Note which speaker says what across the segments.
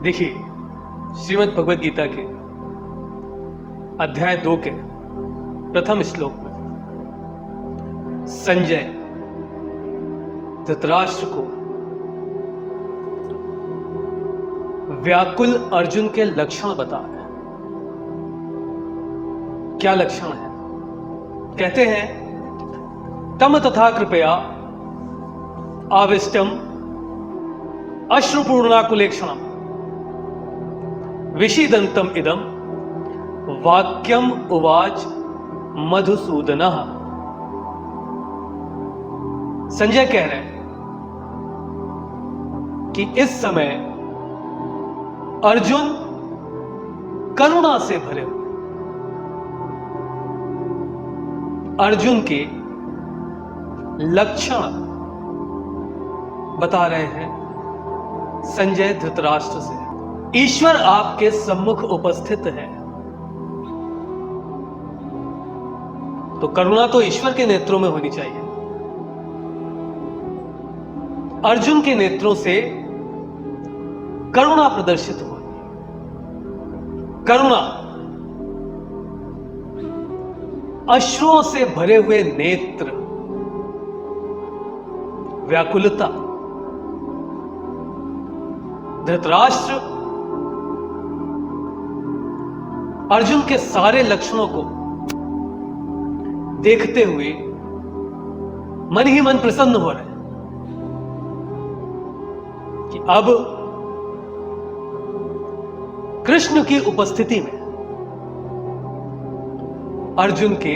Speaker 1: देखिए, श्रीमद् भगवद गीता के अध्याय 2 के प्रथम श्लोक में संजय धृतराष्ट्र को व्याकुल अर्जुन के लक्षण बता रहे हैं। क्या लक्षण है? कहते हैं, तम तथा कृपया आविष्टम अश्रुपूर्णाकुलेक्षणम विषीदंतम इदम वाक्यम उवाच मधुसूदनः। संजय कह रहे हैं कि इस समय अर्जुन करुणा से भरे हुए, अर्जुन के लक्षण बता रहे हैं संजय धृतराष्ट्र से। ईश्वर आपके सम्मुख उपस्थित है, तो करुणा तो ईश्वर के नेत्रों में होनी चाहिए। अर्जुन के नेत्रों से करुणा प्रदर्शित हो, करुणा, अश्रुओं से भरे हुए नेत्र, व्याकुलता। धृतराष्ट्र अर्जुन के सारे लक्षणों को देखते हुए मन ही मन प्रसन्न हो रहे हैं कि अब कृष्ण की उपस्थिति में अर्जुन के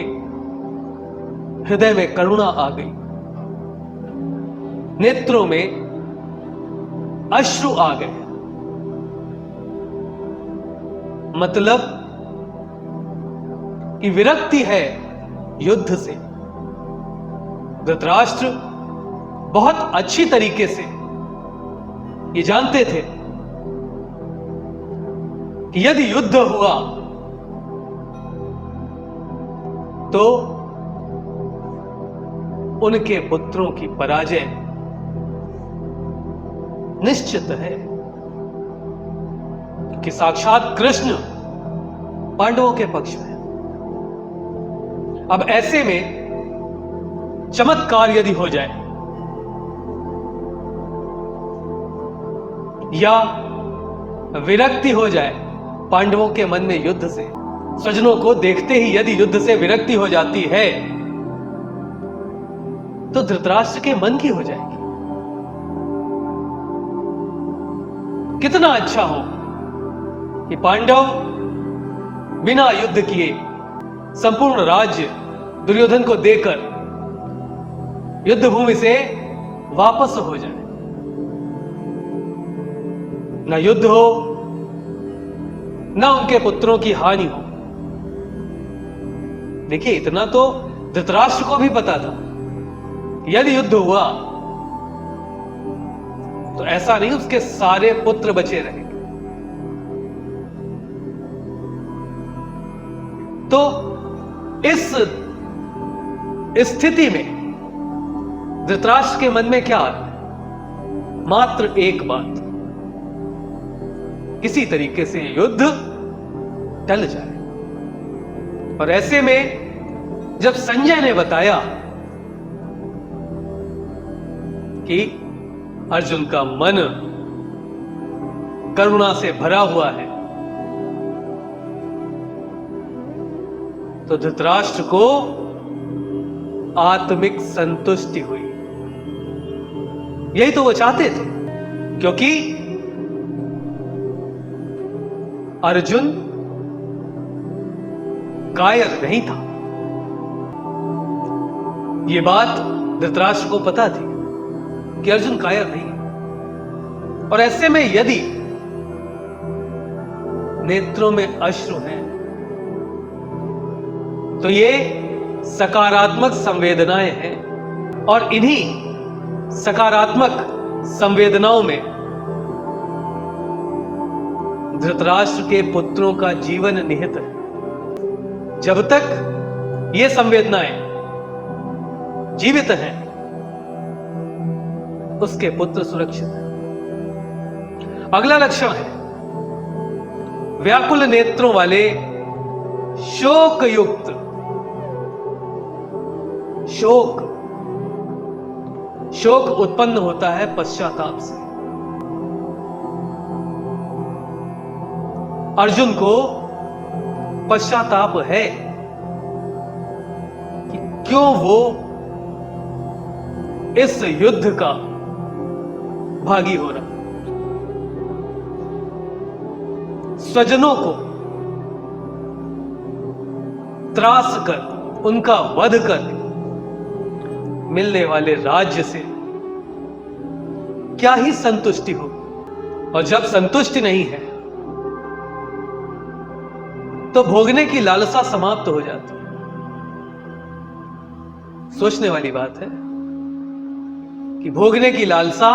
Speaker 1: हृदय में करुणा आ गई, नेत्रों में अश्रु आ गए। मतलब कि विरक्ति है युद्ध से। धृतराष्ट्र बहुत अच्छी तरीके से ये जानते थे कि यदि युद्ध हुआ तो उनके पुत्रों की पराजय निश्चित है, कि साक्षात कृष्ण पांडवों के पक्ष में। अब ऐसे में चमत्कार यदि हो जाए या विरक्ति हो जाए पांडवों के मन में युद्ध से, स्वजनों को देखते ही यदि युद्ध से विरक्ति हो जाती है तो धृतराष्ट्र के मन की हो जाएगी। कितना अच्छा हो कि पांडव बिना युद्ध किए संपूर्ण राज्य दुर्योधन को देकर युद्ध भूमि से वापस हो जाए, ना युद्ध हो, ना उनके पुत्रों की हानि हो। देखिए, इतना तो धृतराष्ट्र को भी पता था, यदि युद्ध हुआ तो ऐसा नहीं उसके सारे पुत्र बचे रहेंगे। तो इस स्थिति में धृतराष्ट्र के मन में क्या आ रहा है? मात्र एक बात, किसी तरीके से युद्ध टल जाए। और ऐसे में जब संजय ने बताया कि अर्जुन का मन करुणा से भरा हुआ है, तो धृतराष्ट्र को आत्मिक संतुष्टि हुई। यही तो वो चाहते थे, क्योंकि अर्जुन कायर नहीं था। यह बात धृतराष्ट्र को पता थी कि अर्जुन कायर नहीं है। और ऐसे में यदि नेत्रों में अश्रु हैं तो ये सकारात्मक संवेदनाएं हैं, और इन्हीं सकारात्मक संवेदनाओं में धृतराष्ट्र के पुत्रों का जीवन निहित है। जब तक ये संवेदनाएं जीवित हैं उसके पुत्र सुरक्षित हैं। अगला लक्षण है व्याकुल नेत्रों वाले शोक युक्त, शोक उत्पन्न होता है पश्चाताप से। अर्जुन को पश्चाताप है कि क्यों वो इस युद्ध का भागी हो रहा। स्वजनों को त्रास कर, उनका वध कर मिलने वाले राज्य से क्या ही संतुष्टि हो। और जब संतुष्टि नहीं है तो भोगने की लालसा समाप्त हो जाती है। सोचने वाली बात है कि भोगने की लालसा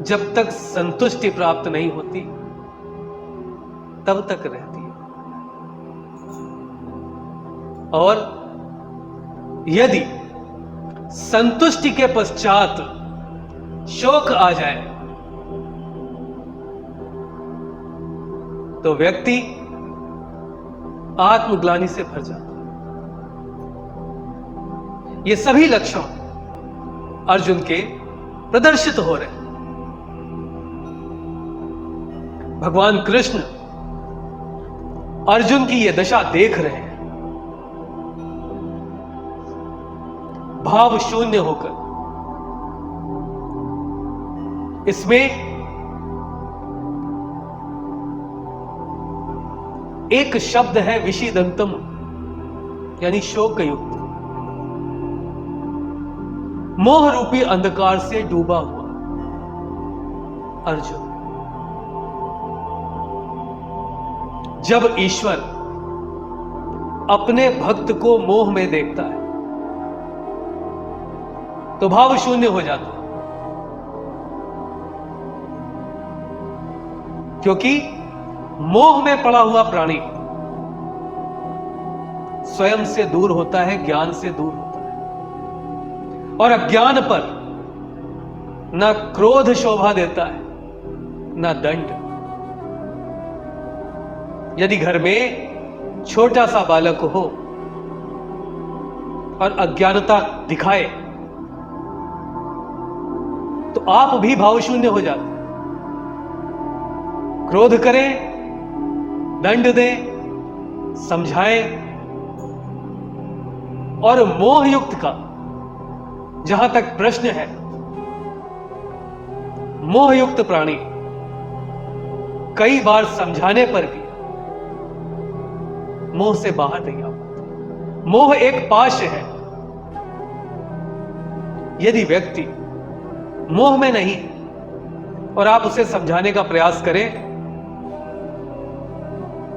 Speaker 1: जब तक संतुष्टि प्राप्त नहीं होती तब तक रहती है, और यदि संतुष्टि के पश्चात शोक आ जाए तो व्यक्ति आत्मग्लानि से भर जाता है। ये सभी लक्षण अर्जुन के प्रदर्शित हो रहे हैं। भगवान कृष्ण अर्जुन की यह दशा देख रहे हैं, भाव शून्य होकर। इसमें एक शब्द है विषीदंतम, यानी शोक युक्त, मोह रूपी अंधकार से डूबा हुआ अर्जुन। जब ईश्वर अपने भक्त को मोह में देखता है तो भाव शून्य हो जाता है, क्योंकि मोह में पड़ा हुआ प्राणी स्वयं से दूर होता है, ज्ञान से दूर होता है। और अज्ञान पर ना क्रोध शोभा देता है ना दंड। यदि घर में छोटा सा बालक हो और अज्ञानता दिखाए तो आप भी भाव शून्य हो जाते, क्रोध करें, दंड दें, समझाएं। और मोह युक्त का जहां तक प्रश्न है, मोह युक्त प्राणी कई बार समझाने पर भी मोह से बाहर नहीं आ पाता। मोह एक पाश है। यदि व्यक्ति मोह में नहीं और आप उसे समझाने का प्रयास करें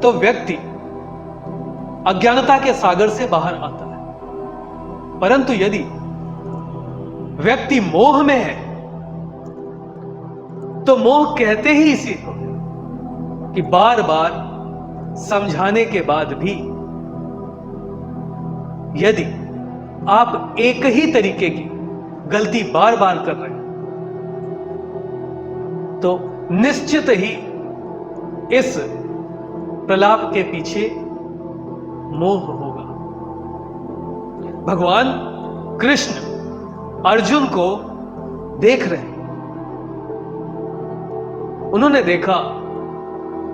Speaker 1: तो व्यक्ति अज्ञानता के सागर से बाहर आता है। परंतु यदि व्यक्ति मोह में है तो मोह कहते ही इसी को कि बार बार समझाने के बाद भी यदि आप एक ही तरीके की गलती बार बार कर रहे हैं तो निश्चित ही इस प्रलाप के पीछे मोह होगा। भगवान कृष्ण अर्जुन को देख रहे हैं। उन्होंने देखा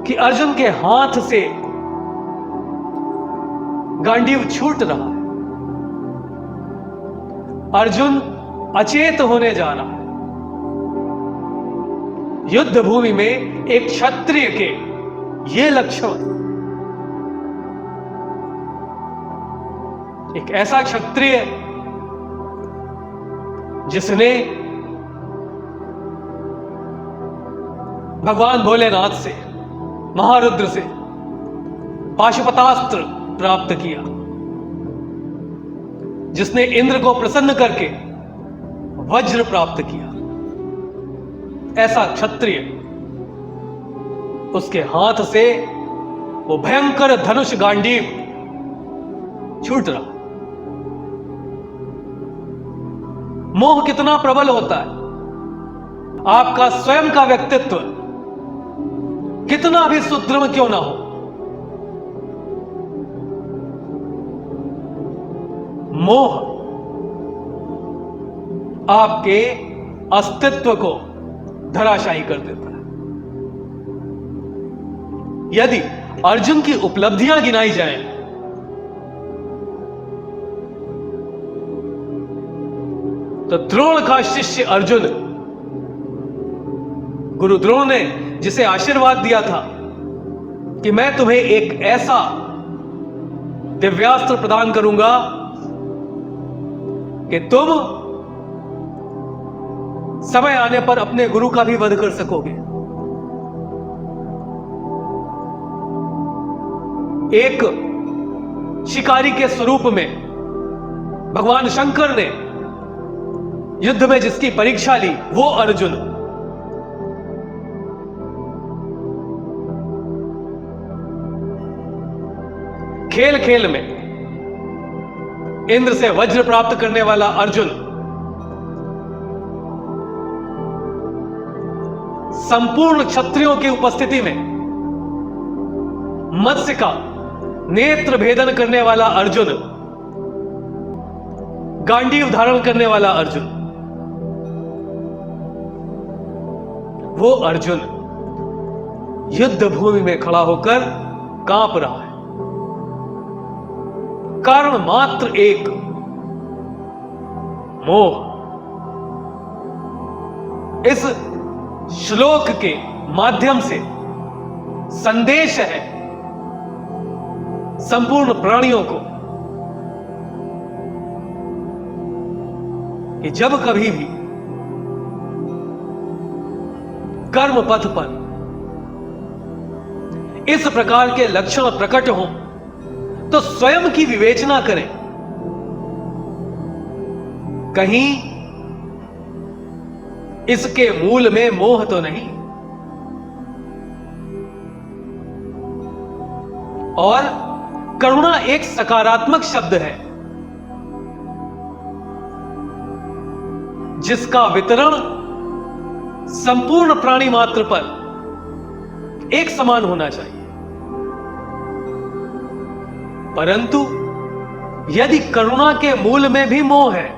Speaker 1: कि अर्जुन के हाथ से गांडीव छूट रहा है, अर्जुन अचेत होने जा रहा है। युद्ध भूमि में एक क्षत्रिय के ये लक्षण, एक ऐसा क्षत्रिय जिसने भगवान भोलेनाथ से, महारुद्र से पाशुपतास्त्र प्राप्त किया, जिसने इंद्र को प्रसन्न करके वज्र प्राप्त किया, ऐसा क्षत्रिय, उसके हाथ से वो भयंकर धनुष गांडीव छूट रहा। मोह कितना प्रबल होता है। आपका स्वयं का व्यक्तित्व कितना भी सुदृढ़ क्यों ना हो, मोह आपके अस्तित्व को धराशायी कर देता है। यदि अर्जुन की उपलब्धियां गिनाई जाएं, तो द्रोण का शिष्य अर्जुन, गुरु द्रोण ने जिसे आशीर्वाद दिया था कि मैं तुम्हें एक ऐसा दिव्यास्त्र प्रदान करूंगा कि तुम समय आने पर अपने गुरु का भी वध कर सकोगे। एक शिकारी के स्वरूप में भगवान शंकर ने युद्ध में जिसकी परीक्षा ली, वो अर्जुन। खेल खेल में इंद्र से वज्र प्राप्त करने वाला अर्जुन, संपूर्ण क्षत्रियों की उपस्थिति में मत्स्य का नेत्र भेदन करने वाला अर्जुन, गांडीव धारण करने वाला अर्जुन, वो अर्जुन युद्ध भूमि में खड़ा होकर कांप रहा है। कारण मात्र एक, मोह। इस श्लोक के माध्यम से संदेश है संपूर्ण प्राणियों को कि जब कभी भी कर्म पथ पर इस प्रकार के लक्षण प्रकट हों तो स्वयं की विवेचना करें, कहीं इसके मूल में मोह तो नहीं। और करुणा एक सकारात्मक शब्द है जिसका वितरण संपूर्ण प्राणी मात्र पर एक समान होना चाहिए। परंतु यदि करुणा के मूल में भी मोह है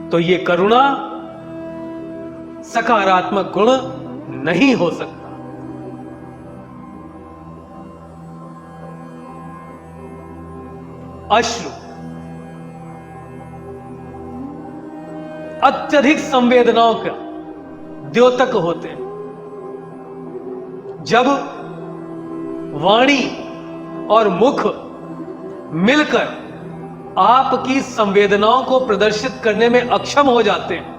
Speaker 1: तो यह करुणा सकारात्मक गुण नहीं हो सकता। अश्रु अत्यधिक संवेदनाओं का द्योतक होते हैं। जब वाणी और मुख मिलकर आपकी संवेदनाओं को प्रदर्शित करने में अक्षम हो जाते हैं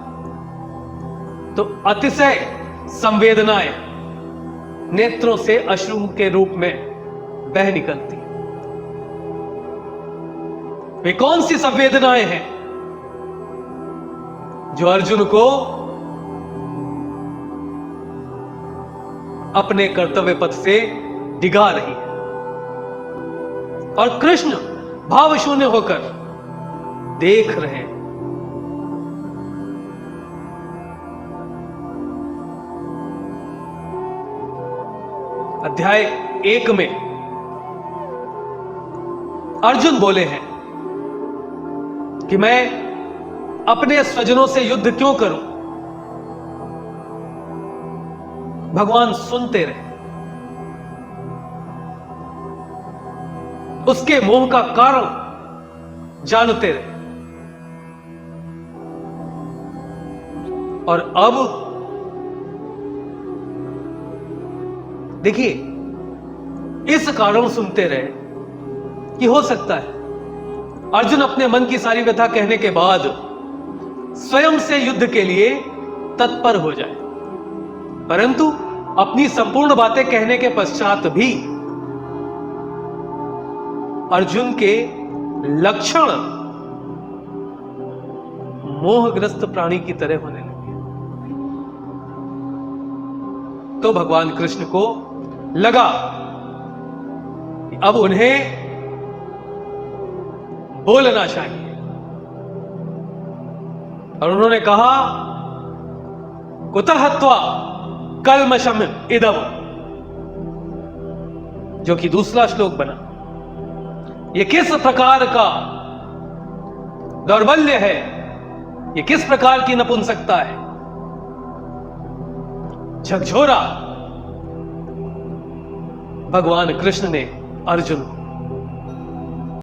Speaker 1: तो अतिशय संवेदनाएं नेत्रों से अश्रु के रूप में बह निकलती हैं। वे कौन सी संवेदनाएं हैं जो अर्जुन को अपने कर्तव्य पथ से डिगा रही है? और कृष्ण भाव शून्य होकर देख रहे हैं। अध्याय 1 में अर्जुन बोले हैं कि मैं अपने स्वजनों से युद्ध क्यों करूं? भगवान सुनते रहे। उसके मोह का कारण जानते रहे। और अब देखिए, इस कारण सुनते रहे कि हो सकता है अर्जुन अपने मन की सारी व्यथा कहने के बाद स्वयं से युद्ध के लिए तत्पर हो जाए, परंतु अपनी संपूर्ण बातें कहने के पश्चात भी अर्जुन के लक्षण मोहग्रस्त प्राणी की तरह होने लगे। तो भगवान कृष्ण को लगा कि अब उन्हें बोलना चाहिए, और उन्होंने कहा, कुतः हत्वा कल्मषम इदम, जो कि दूसरा श्लोक बना। ये किस प्रकार का दौर्बल्य है, ये किस प्रकार की नपुंसकता है। झकझोरा भगवान कृष्ण ने अर्जुन